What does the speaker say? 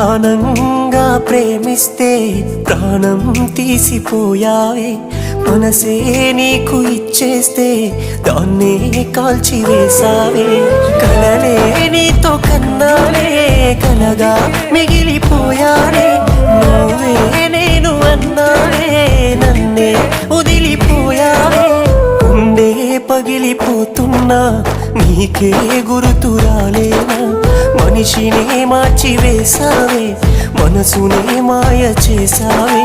ప్రాణంగా ప్రేమిస్తే ప్రాణం తీసిపోయావే, మనసే నీకు ఇచ్చేస్తే దాన్నే కాల్చివేసావే. కలలే నీతో కన్నానే, కలగా మిగిలిపోయానే, నువ్వే నేను అన్నానే, నన్నే వదిలిపోయావే. గుండె పగిలిపోతున్నా నీకే గుర్తు రాలేనా, మనిషినే మార్చివేసావే, మనసునే మాయ చేసావే.